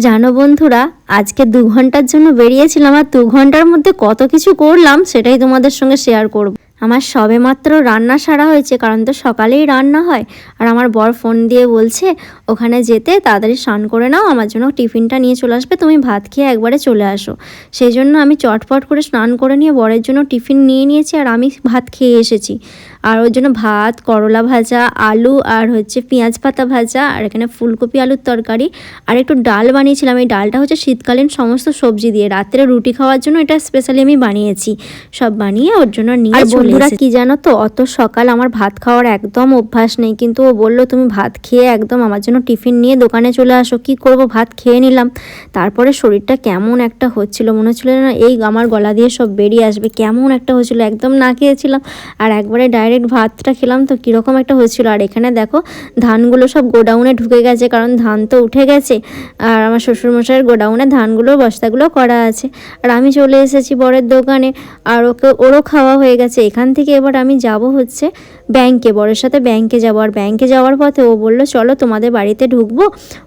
জানো বন্ধুরা, আজকে 2 ঘন্টার জন্য বেরিয়েছিলাম আর 2 ঘন্টার মধ্যে কত কিছু করলাম সেটাই তোমাদের সঙ্গে শেয়ার করব। আমার সবেমাত্র রান্না সারা হয়েছে, কারণ তো সকালেই রান্না হয়। আর আমার বর ফোন দিয়ে বলছে ওখানে যেতে তাড়াতাড়ি স্নান করে নাও, আমার জন্য টিফিনটা নিয়ে চলে আসবে, তুমি ভাত খেয়ে একবারে চলে আসো। সেই জন্য আমি চটপট করে স্নান করে নিয়ে বরের জন্য টিফিন নিয়ে নিয়েছি আর আমি ভাত খেয়ে এসেছি। আর ওর জন্য ভাত, করলা ভাজা, আলু আর হচ্ছে পেঁয়াজ পাতা ভাজা, আর এখানে ফুলকপি আলুর তরকারি আর একটু ডাল বানিয়েছিলাম। এই ডালটা হচ্ছে শীতকালীন সমস্ত সবজি দিয়ে রাত্রে রুটি খাওয়ার জন্য এটা স্পেশালি আমি বানিয়েছি। সব বানিয়ে ওর জন্য নিয়ে চলে। বন্ধুরা কি জানো তো, অত সকাল আমার ভাত খাওয়ার একদম অভ্যাস নেই, কিন্তু ও বললো তুমি ভাত খেয়ে একদম আমার জন্য টিফিন নিয়ে দোকানে চলে আসো। কি করব, ভাত খেয়ে নিলাম। তারপরে শরীরটা কেমন একটা হচ্ছিল, মনে হচ্ছিল না এই আমার গলা দিয়ে সব বেরিয়ে আসবে, কেমন একটা হচ্ছিল, একদম না খেয়েছিলাম আর একবারে ডাইরেক্ট ভাতটা খেলাম তো কীরকম একটা হচ্ছিল। আর এখানে দেখো ধানগুলো সব গোডাউনে ঢুকে গেছে, কারণ ধান তো উঠে গেছে আর আমার শ্বশুরমশাইয়ের গোডাউনে ধানগুলোর বস্তাগুলো করা আছে। আর আমি চলে এসেছি বরের দোকানে আর ওরও খাওয়া হয়ে গেছে। এখান থেকে এবার আমি যাব হচ্ছে ব্যাংকে, বরের সাথে ব্যাংকে যাবো। আর ব্যাংকে যাওয়ার পথে ও বললো চলো তোমাদের বাড়িতে ঢুকবো,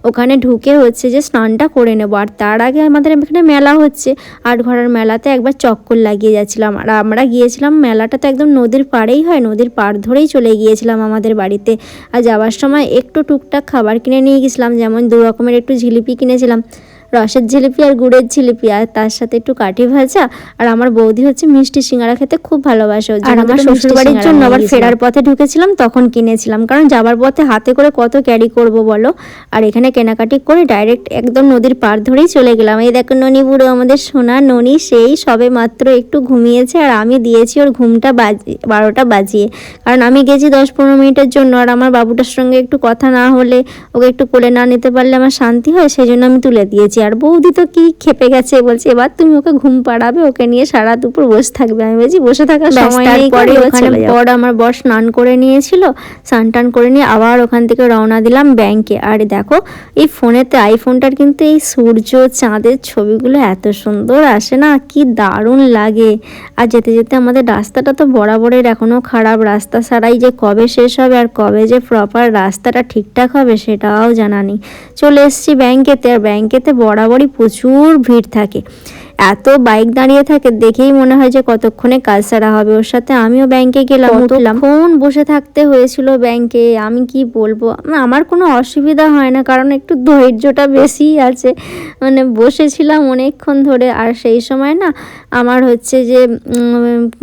ওখানে ঢুকে হচ্ছে যে স্নানটা করে নেবো। আর তার আগে আমাদের এখানে মেলা হচ্ছে, আটঘরার মেলাতে একবার চক্কর লাগিয়ে যাচ্ছিলাম। আর আমরা গিয়েছিলাম, মেলাটা তো একদম নদীর পাড়েই হয়, নদীর পাড় ধরেই চলে গিয়েছিলাম আমাদের বাড়িতে। আর যাওয়ার সময় একটু টুকটাক খাবার কিনে নিয়ে গেছিলাম, যেমন 2 রকমের একটু জিলিপি কিনেছিলাম, রসের জিলিপি আর গুড়ের জিলিপি, আর তার সাথে একটু কাঠি ভাজা। আর আমার বৌদি হচ্ছে মিষ্টি সিঙ্গারা খেতে খুব ভালোবাসে, আর আমার শ্বশুর বাড়ির জন্য আবার ফেরার পথে ঢুকেছিলাম তখন কিনেছিলাম, কারণ যাবার পথে হাতে করে কত ক্যারি করব বলো। আর এখানে কেনাকাটি করে ডাইরেক্ট একদম নদীর পাড় ধরেই চলে গেলাম। এই দেখো ননি বুড়ো, আমাদের সোনা ননি, সেই সবে মাত্র একটু ঘুমিয়েছে আর আমি দিয়েছি ওর ঘুমটা 12টা বাজিয়ে, কারণ আমি গেছি 10-15 মিনিটের জন্য। আর আমার বাবুটার সঙ্গে একটু কথা না হলে, ওকে একটু কোলে না নিতে পারলে আমার শান্তি হয়, সেই জন্য আমি তুলে দিয়েছি। আর বৌদি তো কি খেপে গেছে, বলছে এবার তুমি ওকে ঘুম পাড়াবে, ওকে নিয়ে সারা দুপুর বসে থাকবে। আমি বলছি বসে থাকার সময় নেই। পরে ওখানে আমার বর স্নান করে নিয়েছিল, স্নান টান করে নিয়ে আবার ওখান থেকে রওনা দিলাম ব্যাংকে। আর দেখো এই ফোনেতে, আইফোনটার কিন্তু এই সূর্য চাঁদের ছবিগুলো এত সুন্দর আসে না, কি দারুণ লাগে। আর যেতে যেতে আমাদের রাস্তাটা তো বরাবরের এখনও খারাপ, রাস্তা সারাই যে কবে শেষ হবে আর কবে যে প্রপার রাস্তাটা ঠিকঠাক হবে সেটাও জানা নেই। চলে এসেছি ব্যাংকেতে, আর ব্যাংকেতে বরাবরই প্রচুর ভিড় থাকে, এত বাইক দাঁড়িয়ে থাকে দেখেই মনে হয় যে কতক্ষণে কাজ সারা হবে। ওর সাথে আমিও ব্যাংকে গেলাম, উঠলাম, ফোন বসে থাকতে হয়েছিল ব্যাংকে। আমি কি বলবো, আমার কোনো অসুবিধা হয় না, কারণ একটু ধৈর্যটা বেশিই আছে, মানে বসেছিলাম অনেকক্ষণ ধরে। আর সেই সময় না আমার হচ্ছে যে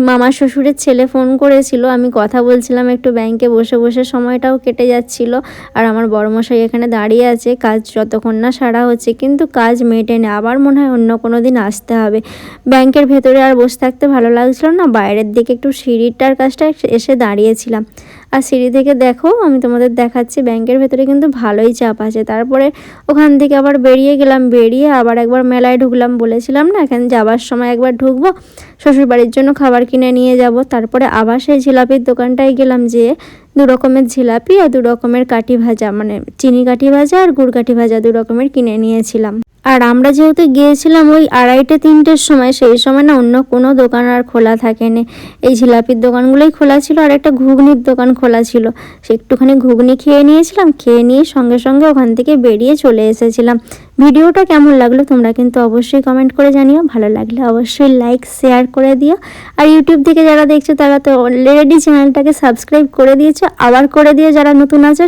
মামা শ্বশুরের ছেলে ফোন করেছিল, আমি কথা বলছিলাম একটু ব্যাংকে বসে বসে, সময়টাও কেটে যাচ্ছিল। আর আমার বড়মশাই এখানে দাঁড়িয়ে আছে, কাজ যতক্ষণ না সারা হচ্ছে, কিন্তু কাজ মেটেনি, আবার মনে হয় অন্য কোনো দিন আসতে হবে। ব্যাংকের ভেতরে আর বসে থাকতে ভালো লাগছিল না, বাইরের দিকে একটু সিঁড়িটার কাছটা এসে দাঁড়িয়েছিলাম। আর সিঁড়ি থেকে দেখো আমি তোমাদের দেখাচ্ছি, ব্যাংকের ভেতরে কিন্তু ভালোই চাপ আছে। তারপরে ওখান থেকে আবার বেরিয়ে গেলাম, বেরিয়ে আবার একবার মেলায় ঢুকলাম, বলেছিলাম না এখানে যাবার সময় একবার ঢুকবো, শ্বশুরবাড়ির জন্য খাবার কিনে নিয়ে যাব। তারপরে আবার সেই জিলাপির দোকানটায় গেলাম, যে 2 রকমের জিলাপি আর 2 রকমের কাঠি ভাজা, মানে চিনি কাঠি ভাজা আর গুড় কাঠি ভাজা 2 রকমের কিনে নিয়েছিলাম। আর আমরা যেহেতু গিয়েছিলাম ওই 2:30-3টের সময়, সেই সময় না অন্য কোনো দোকান আর খোলা থাকেনি, এই জিলাপির দোকানগুলোই খোলা ছিল আর একটা ঘুগনির দোকান খোলা ছিল। সে একটুখানি ঘুগনি খেয়ে নিয়েছিলাম, খেয়ে নিয়ে সঙ্গে সঙ্গে ওখান থেকে বেরিয়ে চলে এসেছিলাম। ভিডিওটা কেমন লাগলো তোমরা কিন্তু অবশ্যই কমেন্ট করে জানিও, ভালো লাগলে অবশ্যই লাইক শেয়ার করে দিও। আর ইউটিউব থেকে যারা দেখছো তারা তো অলরেডি চ্যানেলটাকে সাবস্ক্রাইব করে দিয়েছো, আবার করে দিও যারা নতুন আছো।